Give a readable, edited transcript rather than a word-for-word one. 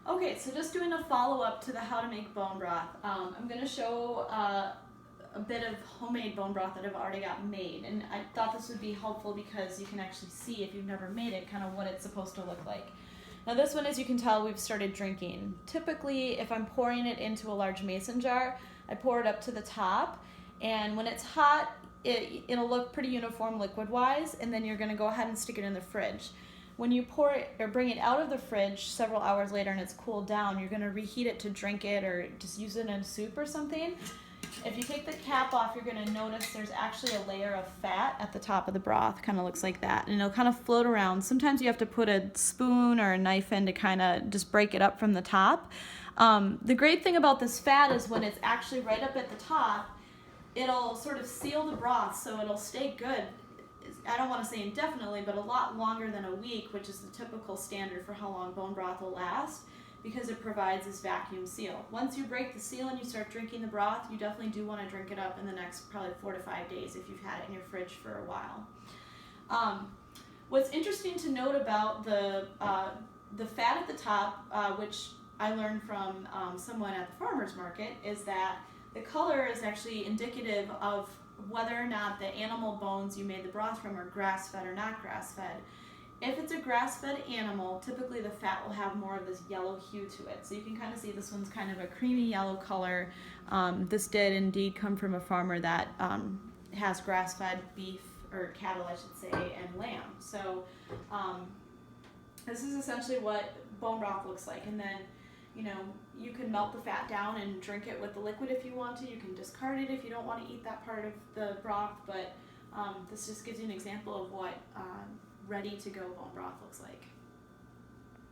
Okay, so just doing a follow-up to the how to make bone broth. I'm going to show a bit of homemade bone broth that I've already got made, and I thought this would be helpful because you can actually see, if you've never made it, kind of what it's supposed to look like. Now this one, as you can tell, we've started drinking. Typically, if I'm pouring it into a large mason jar, I pour it up to the top, and when it's hot, it'll look pretty uniform liquid-wise, and then you're going to go ahead and stick it in the fridge. When you pour it or bring it out of the fridge several hours later and it's cooled down, you're going to reheat it to drink it or just use it in soup or something. If you take the cap off, you're going to notice there's actually a layer of fat at the top of the broth. Kind of looks like that, and it'll kind of float around. Sometimes you have to put a spoon or a knife in to kind of just break it up from the top. The great thing about this fat is when it's actually right up at the top, it'll sort of seal the broth so it'll stay good. I don't want to say indefinitely, but a lot longer than a week, which is the typical standard for how long bone broth will last, because it provides this vacuum seal. Once you break the seal and you start drinking the broth, you definitely do want to drink it up in the next probably 4 to 5 days if you've had it in your fridge for a while. What's interesting to note about the fat at the top, which I learned from someone at the farmer's market, is that the color is actually indicative of whether or not the animal bones you made the broth from are grass-fed or not grass-fed. If it's a grass-fed animal, typically the fat will have more of this yellow hue to it. So you can kind of see this one's kind of a creamy yellow color. This did indeed come from a farmer that has grass-fed beef, or cattle I should say, and lamb. So this is essentially what bone broth looks like. And then, you know, you can melt the fat down and drink it with the liquid if you want to. You can discard it if you don't want to eat that part of the broth, but this just gives you an example of what ready to go bone broth looks like.